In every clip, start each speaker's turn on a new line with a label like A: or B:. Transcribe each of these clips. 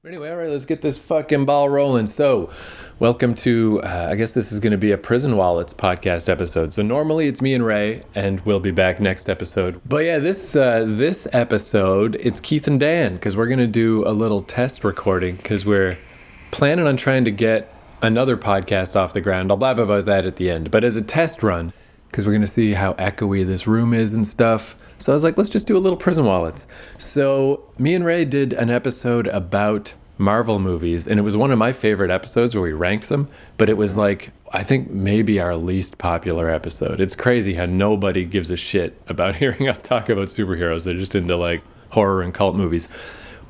A: Anyway, all right, let's get this fucking ball rolling. So, welcome to, I guess this is going to be a Prison Wallets podcast episode. So normally it's me and Ray, and we'll be back next episode. But yeah, this episode, it's Keith and Dan, because we're going to do a little test recording, because we're planning on trying to get another podcast off the ground. I'll blab about that at the end. But as a test run, because we're going to see how echoey this room is and stuff. So I was like, let's just do a little Prison Wallets. So me and Ray did an episode about Marvel movies, and it was one of my favorite episodes where we ranked them, but it was like, I think maybe our least popular episode. It's crazy how nobody gives a shit about hearing us talk about superheroes. They're just into like horror and cult movies.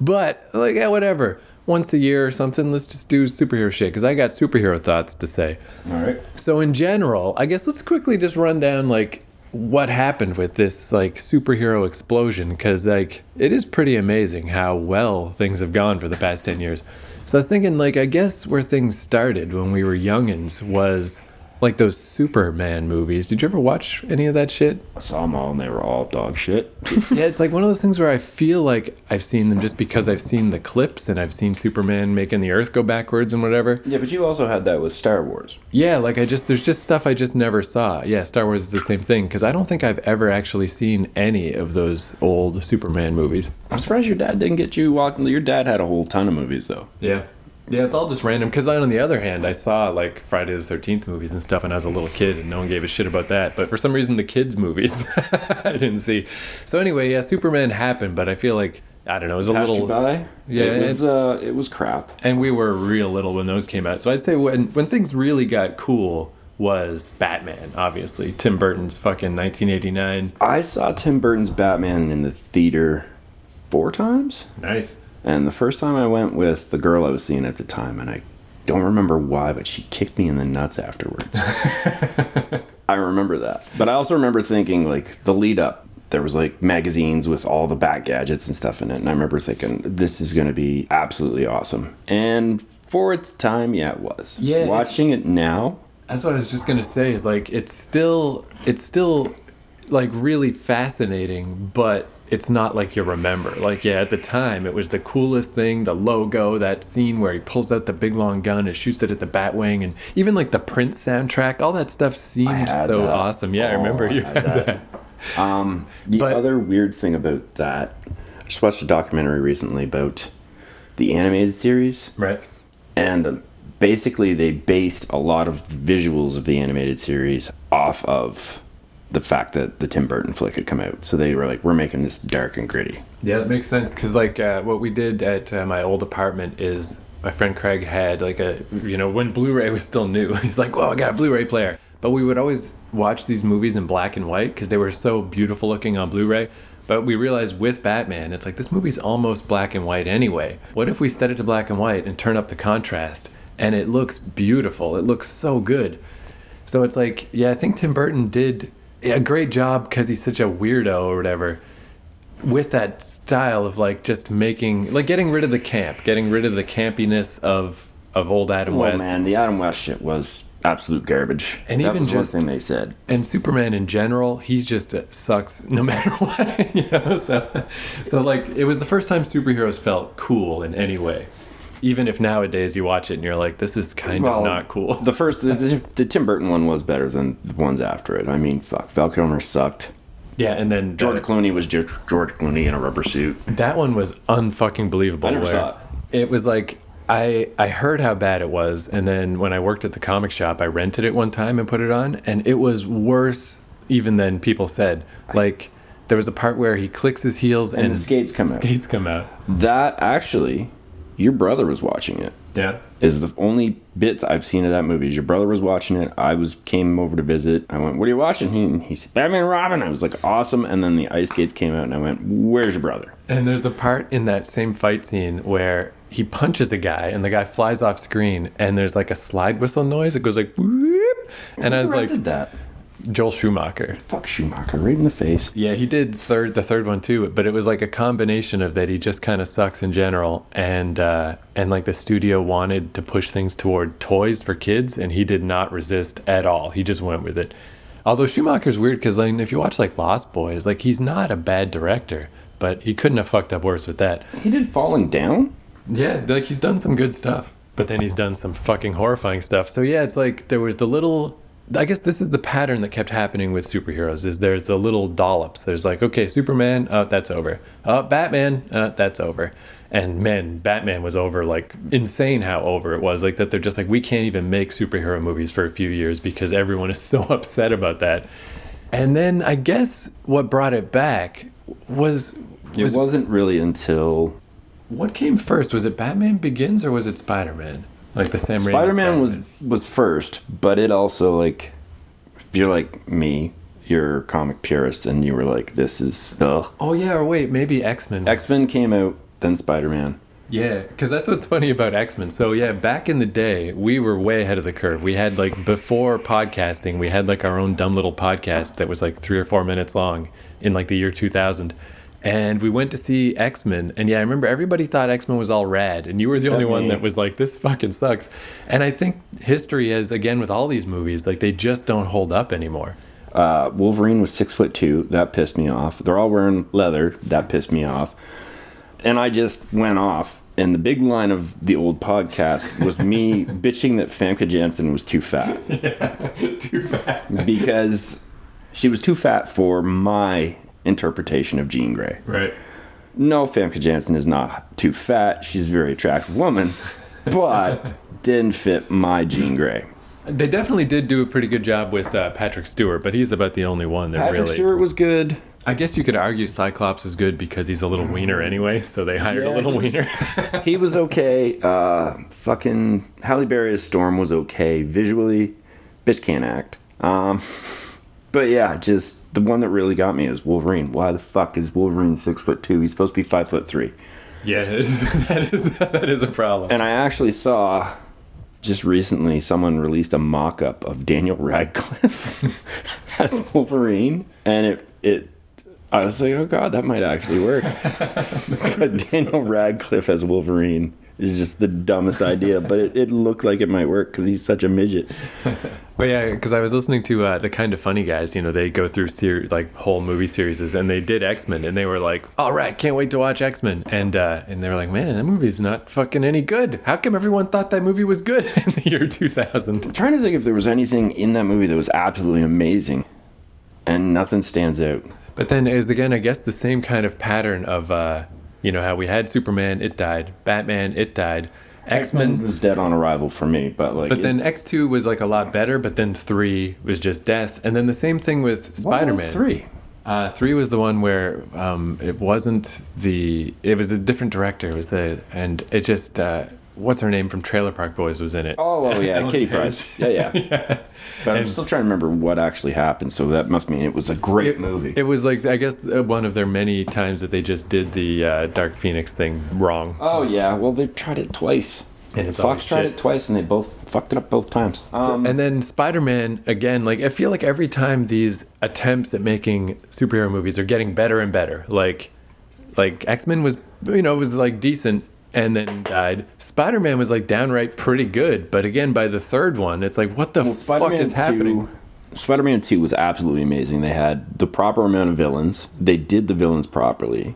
A: But like, yeah, whatever. Once a year or something, let's just do superhero shit, because I got superhero thoughts to say.
B: All right.
A: So in general, I guess let's quickly just run down like what happened with this like superhero explosion, because like it is pretty amazing how well things have gone for the past 10 years. So I was thinking, like, I guess where things started when we were youngins was like those Superman movies. Did you ever watch any of that shit?
B: I saw them all and they were all dog shit.
A: Yeah, it's like one of those things where I feel like I've seen them just because I've seen the clips and I've seen Superman making the earth go backwards and whatever.
B: Yeah, but you also had that with Star Wars.
A: Yeah, like there's just stuff I just never saw. Yeah, Star Wars is the same thing, because I don't think I've ever actually seen any of those old Superman movies.
B: I'm surprised your dad didn't get you walking. Your dad had a whole ton of movies, though.
A: Yeah. Yeah, it's all just random, because on the other hand, I saw like Friday the 13th movies and stuff when I was a little kid, and no one gave a shit about that. But for some reason, the kids' movies, I didn't see. So anyway, yeah, Superman happened, but I feel like, I don't know, it was a
B: Passed
A: little...
B: you by?
A: Yeah.
B: It was crap.
A: And we were real little when those came out. So I'd say when things really got cool was Batman, obviously. Tim Burton's fucking 1989.
B: I saw Tim Burton's Batman in the theater 4 times.
A: Nice.
B: And the first time I went with the girl I was seeing at the time, and I don't remember why, but she kicked me in the nuts afterwards. I remember that. But I also remember thinking, like, the lead up, there was, like, magazines with all the Bat gadgets and stuff in it. And I remember thinking, this is going to be absolutely awesome. And for its time, yeah, it was.
A: Yeah.
B: Watching it now.
A: That's what I was just going to say, is, like, it's still, like, really fascinating, but it's not like you remember. Like, yeah, at the time, it was the coolest thing, the logo, that scene where he pulls out the big long gun and shoots it at the Batwing, and even like the Prince soundtrack, all that stuff seemed so
B: that.
A: awesome. Yeah, I remember you had that.
B: The other weird thing about that, I just watched a documentary recently about the animated series.
A: Right.
B: And basically they based a lot of the visuals of the animated series off of the fact that the Tim Burton flick had come out. So they were like, we're making this dark and gritty.
A: Yeah, that makes sense, because like what we did at my old apartment is my friend Craig had like when Blu-ray was still new, he's like, well, I got a Blu-ray player. But we would always watch these movies in black and white because they were so beautiful looking on Blu-ray. But we realized with Batman, it's like, this movie's almost black and white anyway. What if we set it to black and white and turn up the contrast? And it looks beautiful. It looks so good. So it's like, yeah, I think Tim Burton did a great job, because he's such a weirdo or whatever, with that style of like just making, like, getting rid of the camp, getting rid of the campiness of old Adam West.
B: Man, the Adam West shit was absolute garbage.
A: And
B: that
A: even
B: was
A: just
B: one thing they said.
A: And Superman in general, he's just sucks no matter what. So like, it was the first time superheroes felt cool in any way. Even if nowadays you watch it and you're like, this is kind of not cool.
B: The Tim Burton one was better than the ones after it. I mean, fuck, Val Kilmer sucked.
A: Yeah, and then
B: George Clooney was George Clooney in a rubber suit.
A: That one was unfucking believable.
B: I never saw it.
A: It was like, I heard how bad it was, and then when I worked at the comic shop, I rented it one time and put it on, and it was worse even than people said. Like, there was a part where he clicks his heels and
B: the skates come
A: out.
B: That actually, your brother was watching it.
A: Yeah.
B: Is the only bits I've seen of that movie. Your brother was watching it. I came over to visit. I went, what are you watching? He said, Batman and Robin. I was like, awesome. And then the ice skates came out, and I went, where's your brother?
A: And there's a part in that same fight scene where he punches a guy, and the guy flies off screen, and there's like a slide whistle noise. It goes like, whoop. And I was like,
B: did that?
A: Joel Schumacher.
B: Fuck Schumacher, right in the face.
A: Yeah, he did the third one too, but it was like a combination of that he just kind of sucks in general, and like the studio wanted to push things toward toys for kids, and he did not resist at all. He just went with it. Although Schumacher's weird, because like, if you watch like Lost Boys, like, he's not a bad director, but he couldn't have fucked up worse with that.
B: He did Falling Down?
A: Yeah, like he's done some good stuff, but then he's done some fucking horrifying stuff. So yeah, it's like there was the little. I guess this is the pattern that kept happening with superheroes. Is there's the little dollops. There's like, okay, Superman, oh that's over. Oh, Batman, that's over. And man, Batman was over, like insane how over it was. Like that they're just like, we can't even make superhero movies for a few years because everyone is so upset about that. And then I guess what brought it back was
B: It wasn't really until
A: what came first? Was it Batman Begins or was it Spider-Man? Like the Sam Raimi
B: Spider-Man was first, but it also, like, if you're like me, you're a comic purist, and you were like, this is ugh.
A: Oh yeah, or wait, maybe X-Men.
B: X-Men came out, then Spider-Man.
A: Yeah, because that's what's funny about X-Men. So yeah, back in the day, we were way ahead of the curve. We had like, before podcasting, we had like our own dumb little podcast that was like 3 or 4 minutes long in like the year 2000. And we went to see X-Men. And yeah, I remember everybody thought X-Men was all rad. And you were the only one that was like, this fucking sucks. And I think history is, again, with all these movies, like they just don't hold up anymore.
B: Wolverine was 6'2". That pissed me off. They're all wearing leather. That pissed me off. And I just went off. And the big line of the old podcast was me bitching that Famke Janssen was too fat.
A: Yeah, too fat.
B: Because she was too fat for my interpretation of Jean Grey.
A: Right.
B: No, Famke Janssen is not too fat. She's a very attractive woman, but didn't fit my Jean Grey.
A: They definitely did do a pretty good job with Patrick Stewart, but he's about the only one that
B: Patrick
A: really...
B: Stewart was good.
A: I guess you could argue Cyclops is good because he's a little wiener anyway, so they hired a little wiener.
B: He was okay. Fucking Halle Berry's Storm was okay. Visually, bitch can't act. But yeah, just the one that really got me is Wolverine. Why the fuck is Wolverine 6'2"? He's supposed to be 5'3".
A: Yeah, that is a problem.
B: And I actually saw just recently someone released a mock-up of Daniel Radcliffe as Wolverine, and I was like, oh god, that might actually work. But Daniel Radcliffe as Wolverine is just the dumbest idea, but it looked like it might work because he's such a midget.
A: But yeah, because I was listening to the Kind of Funny guys, you know, they go through like whole movie series, and they did X-Men, and they were like, all right, can't wait to watch X-Men. And they were like, man, that movie's not fucking any good. How come everyone thought that movie was good in the year 2000?
B: I'm trying to think if there was anything in that movie that was absolutely amazing, and nothing stands out.
A: But then is again, I guess, the same kind of pattern of, you know, how we had Superman, it died. Batman, it died. X-Men
B: was dead on arrival for me, but like.
A: But then X2 was like a lot better, but then 3 was just death. And then the same thing with Spider-Man.
B: What was 3?
A: 3 was the one where it was a different director. And it just, what's her name from Trailer Park Boys was in it.
B: Oh yeah, Kitty Pryde. Yeah.
A: Yeah.
B: But I'm still trying to remember what actually happened, so that must mean it was a great movie.
A: It was like, I guess, one of their many times that they just did the Dark Phoenix thing wrong.
B: Oh yeah, well they tried it twice.
A: And it's
B: Fox tried it twice, and they both fucked it up both times.
A: And then Spider-Man, again, like I feel like every time these attempts at making superhero movies are getting better and better. Like X-Men was, you know, was like decent and then died. Spider-Man was like downright pretty good, but again, by the third one, it's like, what the fuck is happening?
B: Spider-Man 2 was absolutely amazing. They had the proper amount of villains. They did the villains properly.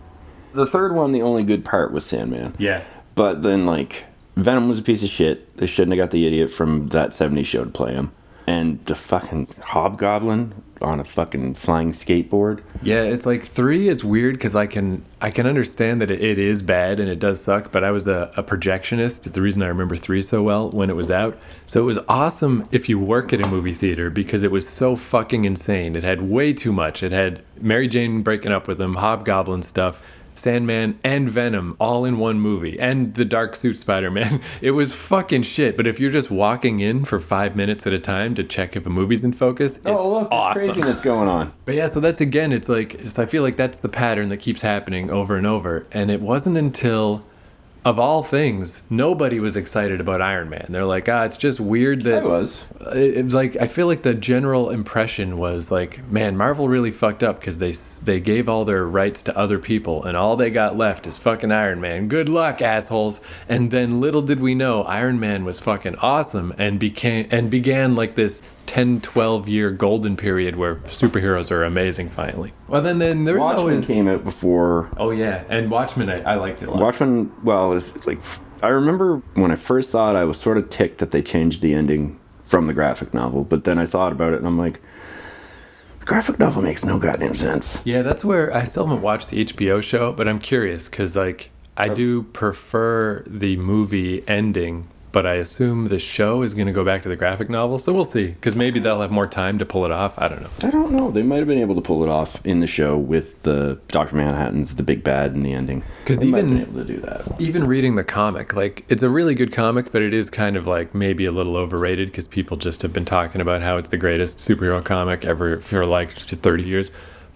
B: The third one, the only good part was Sandman.
A: Yeah.
B: But then, like, Venom was a piece of shit. They shouldn't have got the idiot from that 70s show to play him. And the fucking Hobgoblin on a fucking flying skateboard.
A: Yeah, it's like 3, it's weird because I can understand that it is bad and it does suck, but I was a projectionist. It's the reason I remember 3 so well when it was out. So it was awesome if you work at a movie theater because it was so fucking insane. It had way too much. It had Mary Jane breaking up with him, Hobgoblin stuff, Sandman, and Venom all in one movie, and the dark suit Spider-Man. It was fucking shit. But if you're just walking in for 5 minutes at a time to check if a movie's in focus, it's awesome.
B: There's craziness going on.
A: But yeah, so that's again, I feel like that's the pattern that keeps happening over and over. And it wasn't until, of all things, nobody was excited about Iron Man. They're like, it's just weird that...
B: I was.
A: It was like, I feel like the general impression was like, man, Marvel really fucked up because they gave all their rights to other people and all they got left is fucking Iron Man. Good luck, assholes. And then little did we know, Iron Man was fucking awesome and began like this 10-12 year golden period where superheroes are amazing finally. Well, then there's
B: Watchmen
A: always...
B: came out before...
A: Oh, yeah. And Watchmen, I liked it a lot.
B: Watchmen, well, it's like I remember when I first saw it, I was sort of ticked that they changed the ending from the graphic novel, but then I thought about it and I'm like, the graphic novel makes no goddamn sense.
A: Yeah, that's where I still haven't watched the HBO show, but I'm curious because, like, I do prefer the movie ending, but I assume the show is going to go back to the graphic novel, so we'll see. Because maybe they'll have more time to pull it off. I don't know.
B: I don't know. They might have been able to pull it off in the show with the Dr. Manhattan's the big bad in the ending.
A: 'Cause
B: they might have
A: even-
B: been able to do that.
A: Even reading the comic, like, it's a really good comic, but it is kind of like maybe a little overrated because people just have been talking about how it's the greatest superhero comic ever for like 30 years.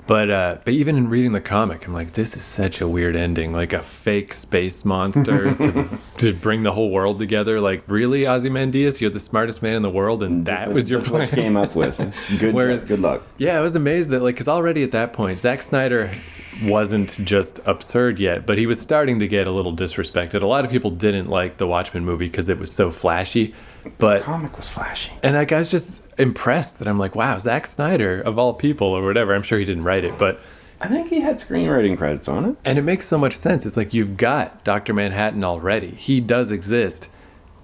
A: But even in reading the comic, I'm like, this is such a weird ending. Like a fake space monster to bring the whole world together. Like, really, Ozymandias? You're the smartest man in the world, and that was your
B: That's
A: plan?
B: what you came up with. Good,
A: Whereas-
B: good luck.
A: Yeah, I was amazed that, like, because already at that point, Zack Snyder wasn't just absurd yet, but he was starting to get a little disrespected. A lot of people didn't like the Watchmen movie because it was so flashy. But
B: Comic was flashy.
A: and I was just impressed that I'm like, wow, Zack Snyder of all people or whatever. I'm sure he didn't write it, but
B: I think he had screenwriting credits on it.
A: and it makes so much sense. It's like you've got Dr. Manhattan already. He does exist.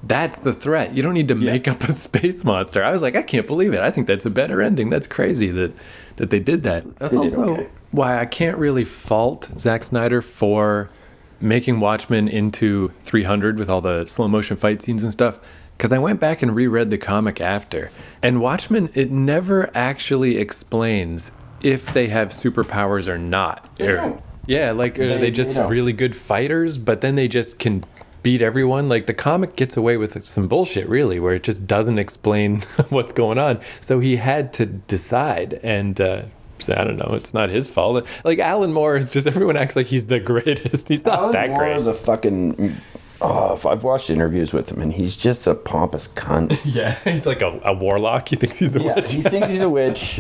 A: That's the threat. You don't need to make up a space monster. I was like, I can't believe it. I think that's a better ending. That's crazy that they did that. That's
B: They did
A: also
B: okay.
A: why I can't really fault Zack Snyder for making Watchmen into 300 with all the slow motion fight scenes and stuff. Because I went back and reread the comic after. And Watchmen, it never actually explains if they have superpowers or not.
B: don't.
A: Yeah, like, are they just
B: don't.
A: really good fighters, but then they just can beat everyone? Like, the comic gets away with some bullshit, really, where it just doesn't explain what's going on. So he had to decide. And, so I don't know. It's not his fault. Like, Alan Moore is just, everyone acts like he's the greatest. He's not
B: Alan
A: that
B: Moore
A: great.
B: is a fucking. Oh, I've watched interviews with him, and he's just a pompous cunt.
A: Yeah, he's like a warlock. He thinks he's a
B: Yeah,
A: witch.
B: he thinks he's a witch.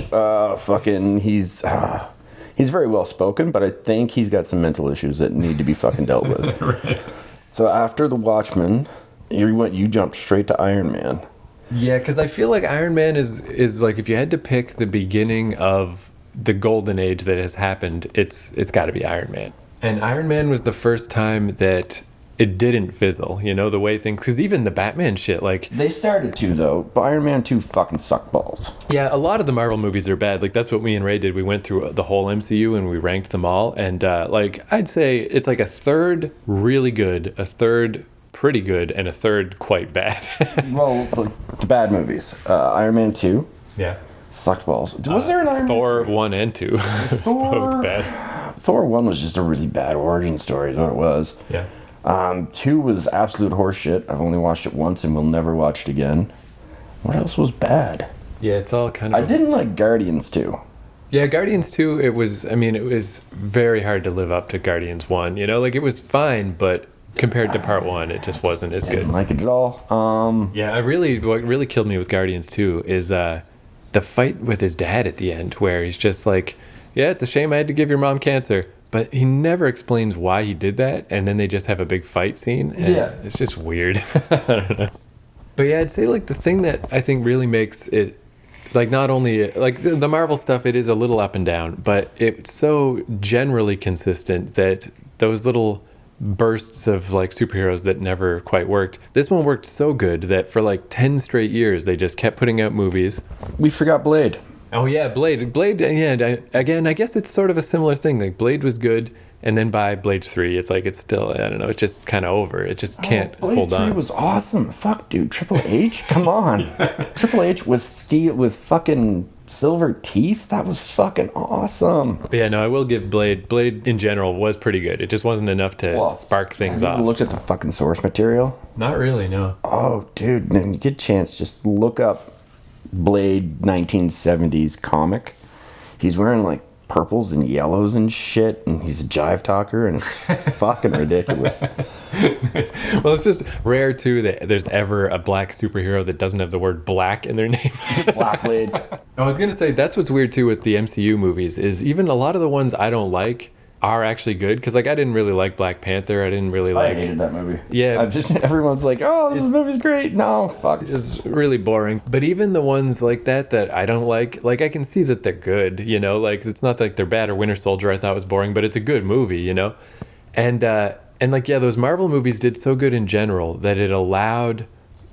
B: He's very well spoken, but I think he's got some mental issues that need to be fucking dealt with.
A: Right.
B: So after the Watchmen, you jumped straight to Iron Man.
A: Yeah, because I feel like Iron Man is like, if you had to pick the beginning of the golden age that has happened, it's got to be Iron Man. And Iron Man was the first time that it didn't fizzle, you know, the way things, because even the Batman shit, like,
B: They started to though, but Iron Man 2 fucking sucked balls.
A: yeah, a lot of the Marvel movies are bad. Like, that's what me and Ray did. We went through the whole MCU and we ranked them all. And like, I'd say it's like a third really good, a third pretty good, and a third quite bad.
B: Well, the bad movies. Iron Man 2
A: Yeah.
B: sucked balls. Was there an Iron
A: Thor
B: Man
A: 1 and 2.
B: Thor-
A: Both bad.
B: 2? Thor 1 was just a really bad origin story, is what it was.
A: Yeah.
B: 2 was absolute horseshit. I've only watched it once and will never watch it again. What else was bad?
A: Yeah, it's all kind of.
B: I didn't like Guardians 2.
A: Yeah, Guardians 2, it was very hard to live up to Guardians 1. You know, like, it was fine, but compared to part 1, it just wasn't as good.
B: Didn't like it at all.
A: Yeah, what really killed me with Guardians 2 is the fight with his dad at the end, where he's just like, yeah, it's a shame I had to give your mom cancer. But he never explains why he did that, and then they just have a big fight scene. And
B: Yeah.
A: it's just weird. I don't know. But yeah, I'd say, like, the thing that I think really makes it, like, not only, like, the Marvel stuff, it is a little up and down, but it's so generally consistent that those little bursts of, like, superheroes that never quite worked, this one worked so good that for like 10 straight years they just kept putting out movies.
B: We forgot Blade.
A: Oh yeah, Blade, yeah, again, I guess it's sort of a similar thing. Like, Blade was good, and then by Blade 3, it's like, it's still, I don't know, it's just kind of over. It just can't
B: Blade
A: hold
B: 3
A: on.
B: was awesome. Fuck, dude. Triple H? Come on. Triple H with steel, with fucking silver teeth? That was fucking awesome.
A: But yeah, no, I will give Blade in general was pretty good. It just wasn't enough to spark things
B: Have you
A: off.
B: looked at the fucking source material?
A: Not really, no.
B: Oh, dude, when you get a chance, just look up Blade 1970s comic. He's wearing like purples and yellows and shit, and he's a jive talker, and it's fucking ridiculous.
A: Well, it's just rare too that there's ever a black superhero that doesn't have the word black in their name.
B: Black Blade.
A: I was gonna say that's what's weird too with the MCU movies is even a lot of the ones I don't like are actually good, because like I didn't really like Black Panther. I didn't really
B: I
A: like.
B: hated that movie.
A: Yeah.
B: Everyone's like, oh, this movie's great. No, fuck.
A: It's really boring. But even the ones like that I don't like I can see that they're good, you know, like it's not like they're bad. Or Winter Soldier I thought was boring, but it's a good movie, you know. And And like, yeah, those Marvel movies did so good in general that it allowed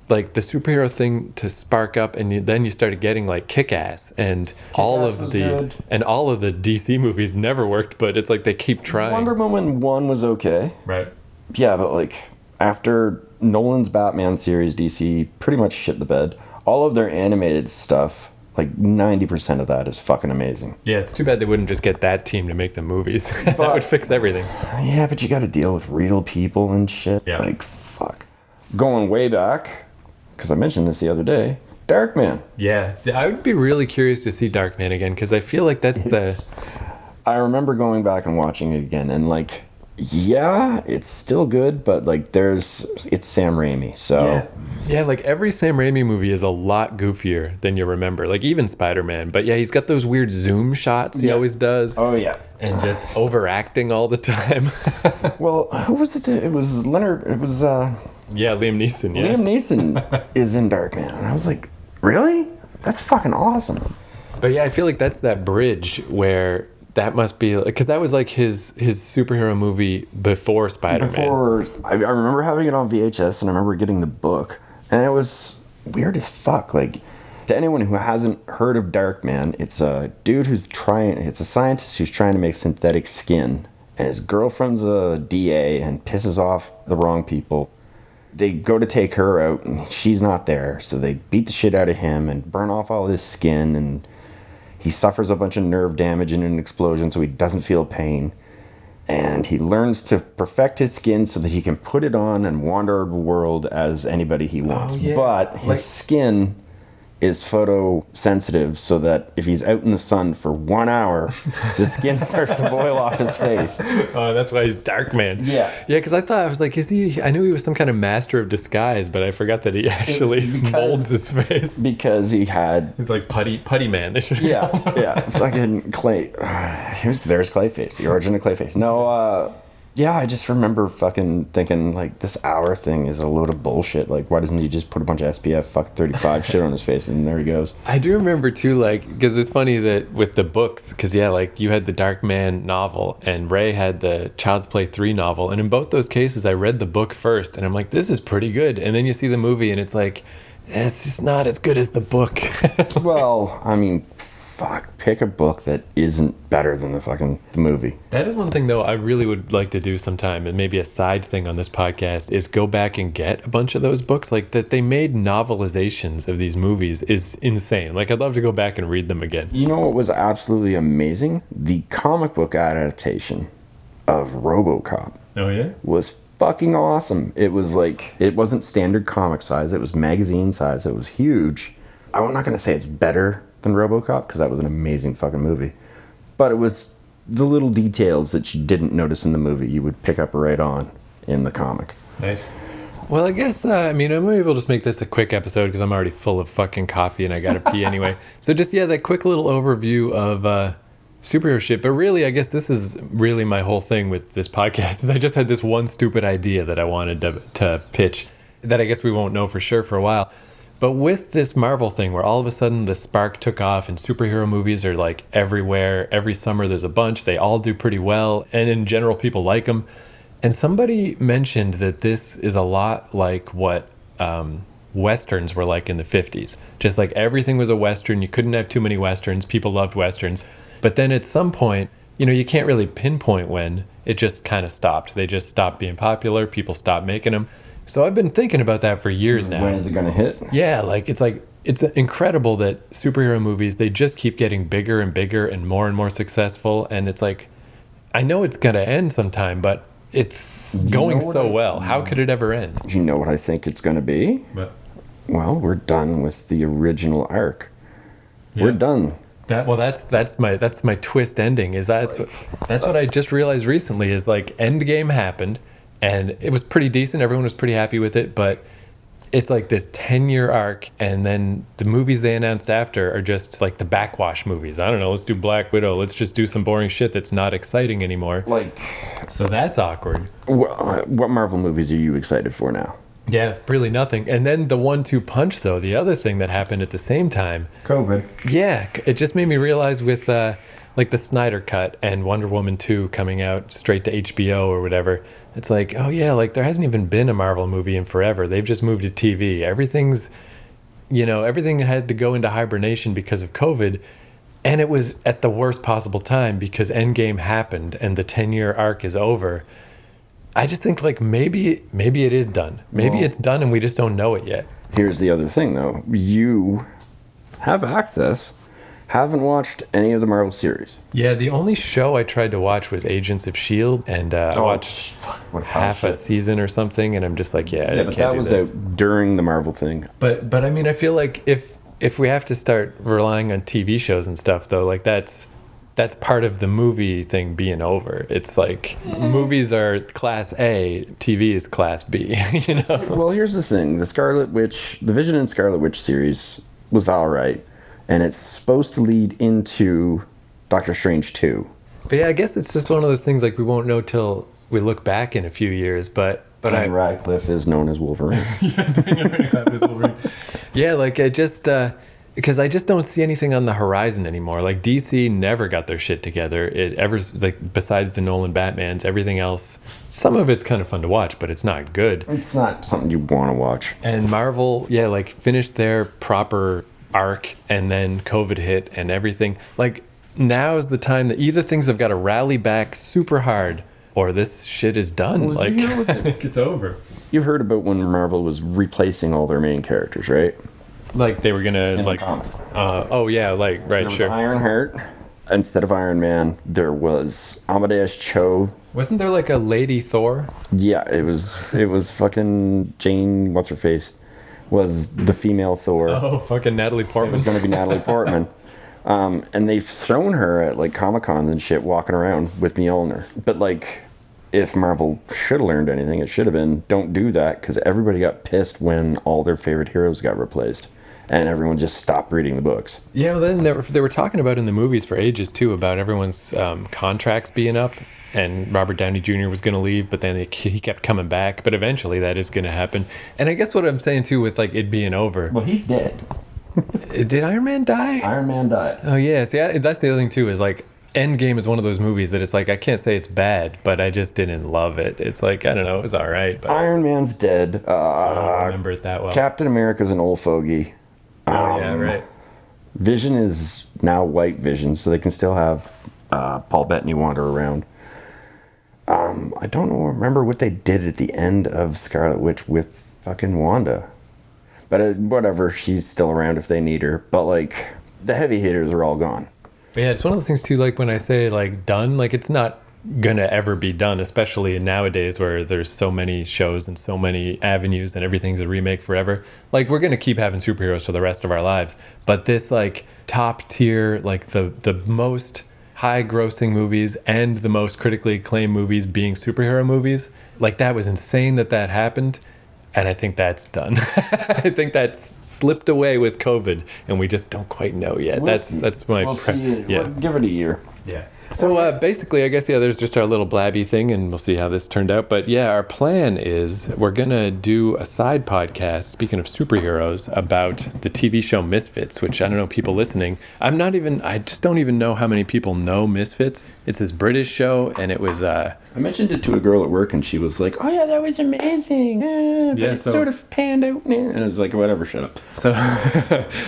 A: like the superhero thing to spark up, and then you started getting like Kick-Ass and all
B: Kick-Ass
A: of
B: was
A: the
B: good.
A: and all of the DC movies never worked, but it's like they keep trying.
B: Wonder Woman 1 was okay.
A: Right.
B: Yeah, but like after Nolan's Batman series, DC pretty much shit the bed. All of their animated stuff, like 90% of that is fucking amazing.
A: Yeah, it's too bad they wouldn't just get that team to make the movies. That
B: But-
A: would fix everything.
B: Yeah, but you got to deal with real people and shit.
A: Yeah.
B: Like, fuck. Going way back, because I mentioned this the other day, Darkman.
A: Yeah, I would be really curious to see Darkman again because I feel like that's the.
B: I remember going back and watching it again, and like, yeah, it's still good, but like, it's Sam Raimi, so.
A: Yeah, like every Sam Raimi movie is a lot goofier than you remember. Like even Spider-Man. But yeah, he's got those weird zoom shots he
B: Yeah.
A: always does.
B: Oh, yeah.
A: And just overacting all the time.
B: Well, who was it? It was Leonard. It was
A: Yeah, Liam Neeson. Yeah.
B: Liam Neeson is in Darkman. And I was like, really? That's fucking awesome.
A: But yeah, I feel like that's that bridge where that must be because that was like his superhero movie before Spider-Man.
B: Before, I remember having it on VHS, and I remember getting the book, and it was weird as fuck. Like, to anyone who hasn't heard of Darkman, it's a dude it's a scientist who's trying to make synthetic skin, and his girlfriend's a DA and pisses off the wrong people. They go to take her out, and she's not there, so they beat the shit out of him and burn off all his skin, and he suffers a bunch of nerve damage in an explosion, so he doesn't feel pain. And he learns to perfect his skin so that he can put it on and wander the world as anybody he wants.
A: yeah.
B: But his skin is photosensitive, so that if he's out in the sun for 1 hour, the skin starts to boil off his face.
A: Oh, that's why he's Darkman.
B: Yeah.
A: Yeah, because I thought, I was like, I knew he was some kind of master of disguise, but I forgot that he actually
B: because-
A: molds his face.
B: Because he had
A: He's like putty man. They should.
B: yeah, fucking Clay. There's Clayface, the origin of Clayface. No, yeah, I just remember fucking thinking, like, this hour thing is a load of bullshit. Like, why doesn't he just put a bunch of SPF 35 shit on his face, and there he goes.
A: I do remember too, like, because it's funny that with the books, because yeah, like you had the Darkman novel and Ray had the Child's Play 3 novel, and in both those cases, I read the book first, and I'm like, this is pretty good, and then you see the movie, and it's like, it's just not as good as the book.
B: Well, I mean, fuck, pick a book that isn't better than the movie.
A: That is one thing, though, I really would like to do sometime, and maybe a side thing on this podcast, is go back and get a bunch of those books. Like, that they made novelizations of these movies is insane. Like, I'd love to go back and read them again.
B: You know what was absolutely amazing? The comic book adaptation of RoboCop
A: Oh, yeah?
B: was fucking awesome. It was like, it wasn't standard comic size, it was magazine size, it was huge. I'm not gonna say it's better than RoboCop, because that was an amazing fucking movie, but it was the little details that you didn't notice in the movie you would pick up right on in the comic.
A: Nice. Well, I guess, maybe we'll just make this a quick episode because I'm already full of fucking coffee and I gotta pee anyway. So just, yeah, that quick little overview of superhero shit. But really, I guess this is really my whole thing with this podcast is I just had this one stupid idea that I wanted to pitch that I guess we won't know for sure for a while. But with this Marvel thing where all of a sudden the spark took off and superhero movies are like everywhere, every summer there's a bunch, they all do pretty well, and in general people like them. And somebody mentioned that this is a lot like what Westerns were like in the 50s. Just like everything was a Western, you couldn't have too many Westerns, people loved Westerns. But then at some point, you can't really pinpoint when, it just kind of stopped. They just stopped being popular, people stopped making them. So I've been thinking about that for years now.
B: When is it gonna hit?
A: Yeah, it's incredible that superhero movies, they just keep getting bigger and bigger and more successful. And it's like, I know it's going to end sometime, but it's going so well. How could it ever end?
B: You know what I think it's gonna be?
A: But
B: Well, we're done with the original arc. We're done.
A: That's my twist ending. That's what I just realized recently is like Endgame happened and it was pretty decent. Everyone was pretty happy with it, but it's like this 10-year arc, and then the movies they announced after are just like the backwash movies. I don't know, let's do Black Widow. Let's just do some boring shit that's not exciting anymore.
B: Like,
A: So that's awkward.
B: what Marvel movies are you excited for now?
A: Yeah, really nothing. And then the 1-2 punch, though, the other thing that happened at the same time.
B: COVID.
A: Yeah, it just made me realize with like the Snyder Cut and Wonder Woman 2 coming out straight to HBO or whatever. It's like, oh yeah, like there hasn't even been a Marvel movie in forever. They've just moved to TV. Everything had to go into hibernation because of COVID. And it was at the worst possible time because Endgame happened and the 10-year arc is over. I just think like maybe it is done. Maybe it's done and we just don't know it yet.
B: Here's the other thing, though. You have access. Haven't watched any of the Marvel series.
A: Yeah, the only show I tried to watch was Agents of S.H.I.E.L.D. and I watched half a season or something, and I'm just like, I
B: but
A: can't
B: that
A: do
B: was
A: this.
B: out during the Marvel thing.
A: But I mean, I feel like if we have to start relying on TV shows and stuff, though, like that's part of the movie thing being over. It's like movies are class A, TV is class B, you know?
B: Well, here's the thing. The Vision and Scarlet Witch series was all right. And it's supposed to lead into Doctor Strange 2.
A: But yeah, I guess it's just one of those things like we won't know till we look back in a few years. But
B: Daniel Radcliffe is known as Wolverine.
A: Yeah, like I just because I just don't see anything on the horizon anymore. Like DC never got their shit together. Besides the Nolan Batmans, everything else, some of it's kind of fun to watch, but it's not good.
B: It's not something you want to watch.
A: And Marvel, like finished their proper arc, and then COVID hit and everything. Like now is the time that either things have got to rally back super hard, or this shit is done.
B: Well,
A: like I think it's over.
B: You heard about when Marvel was replacing all their main characters, right?
A: Like they were gonna
B: In
A: like,
B: the comics.
A: right,
B: There was
A: sure.
B: Ironheart. Instead of Iron Man, there was Amadeus Cho.
A: Wasn't there like a Lady Thor?
B: Yeah, it was fucking Jane. What's her face? Was the female Thor.
A: Oh, fucking Natalie
B: It was
A: Portman.
B: going to be Natalie Portman. And they've thrown her at like Comic-Cons and shit walking around with Mjolnir. But like, if Marvel should have learned anything, it should have been don't do that, because everybody got pissed when all their favorite heroes got replaced. And everyone just stopped reading the books.
A: Yeah, well, then they were talking about in the movies for ages too about everyone's contracts being up, and Robert Downey Jr. was going to leave, but then he kept coming back. But eventually, that is going to happen. And I guess what I'm saying too, with like it being over,
B: Well, he's dead.
A: did Iron Man die?
B: Iron Man died.
A: Oh yeah, see, that's the other thing too. Is like Endgame is one of those movies that it's like I can't say it's bad, but I just didn't love it. It's like I don't know, it was all right, but
B: Iron Man's dead.
A: I don't remember it that well.
B: Captain America's an old fogey.
A: Oh yeah, right.
B: Vision is now White Vision, so they can still have Paul Bettany wander around. I don't remember what they did at the end of Scarlet Witch with fucking Wanda. But whatever, she's still around if they need her. But like, the heavy hitters are all gone.
A: But yeah, it's one of those things too, like when I say like done, like it's not gonna ever be done, especially nowadays where there's so many shows and so many avenues and everything's a remake forever. Like we're gonna keep having superheroes for the rest of our lives. But this like top tier, like the most high grossing movies and the most critically acclaimed movies being superhero movies, like that was insane that happened. And I think that's done. I think that's slipped away with COVID, and we just don't quite know yet. That's my
B: yeah. Give it a year.
A: Yeah. So basically, I guess, there's just our little blabby thing, and we'll see how this turned out. But yeah, our plan is we're going to do a side podcast, speaking of superheroes, about the TV show Misfits, which I don't know, people listening. I just don't even know how many people know Misfits. It's this British show, and it was...
B: I mentioned it to a girl at work, and she was like, "Oh yeah, that was amazing. But it sort of panned out." And I was like, "Whatever, shut up."
A: So,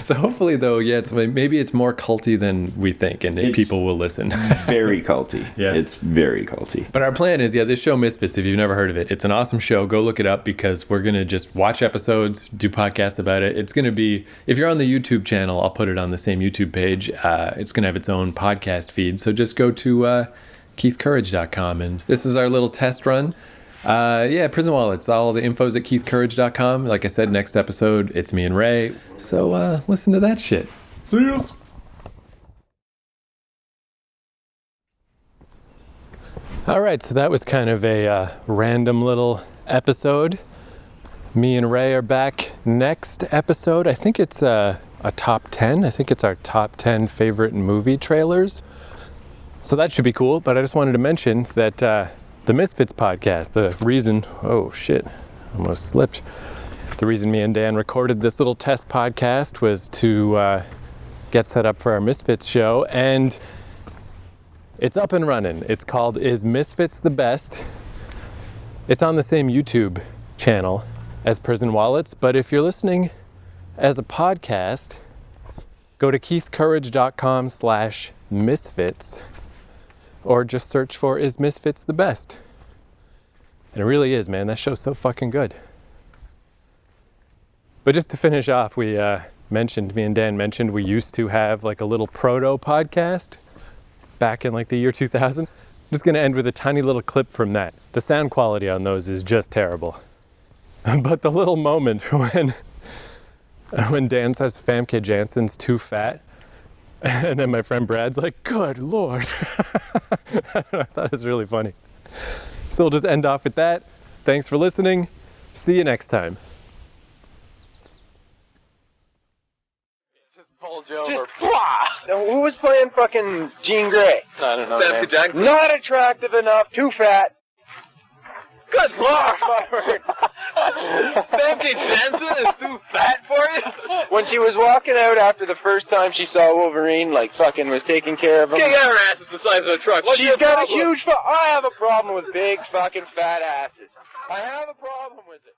A: so hopefully, though, maybe it's more culty than we think, and people will listen.
B: Very culty.
A: Yeah.
B: It's very culty.
A: But our plan is, this show Misfits, if you've never heard of it, it's an awesome show. Go look it up, because we're going to just watch episodes, do podcasts about it. It's going to be, if you're on the YouTube channel, I'll put it on the same YouTube page. It's going to have its own podcast feed. So just go to KeithCourage.com. And this is our little test run. Prison Wallets. All the info's at KeithCourage.com. Like I said, next episode, it's me and Ray. So listen to that shit.
B: See ya.
A: All right, so that was kind of a random little episode. Me and Ray are back next episode. I think it's a top 10. I think it's our top 10 favorite movie trailers. So that should be cool, but I just wanted to mention that the Misfits podcast, the reason, almost slipped. The reason me and Dan recorded this little test podcast was to get set up for our Misfits show, and It's up and running. It's called Is Misfits the Best? It's on the same YouTube channel as Prison Wallets, but if you're listening as a podcast, go to keithcourage.com/misfits or just search for Is Misfits the Best? And it really is, man. That show's so fucking good. But just to finish off, me and Dan mentioned we used to have like a little proto podcast back in like the year 2000. I'm just gonna end with a tiny little clip from that. The sound quality on those is just terrible. But the little moment when Dan says Famke Janssen's too fat, and then my friend Brad's like, good Lord. I thought it was really funny. So we'll just end off with that. Thanks for listening. See you next time.
C: Bulge over. Now, who was playing fucking Jean Grey?
D: I don't know.
C: Famke Jackson. Not attractive enough, too fat. Good Lord!
D: Famke Janssen is too fat for you?
C: When she was walking out after the first time she saw Wolverine, like fucking was taking care of him.
D: King her ass is the size of a truck. What's
C: She's
D: your
C: got
D: problem?
C: a huge I have a problem with big fucking fat asses. I have a problem with it.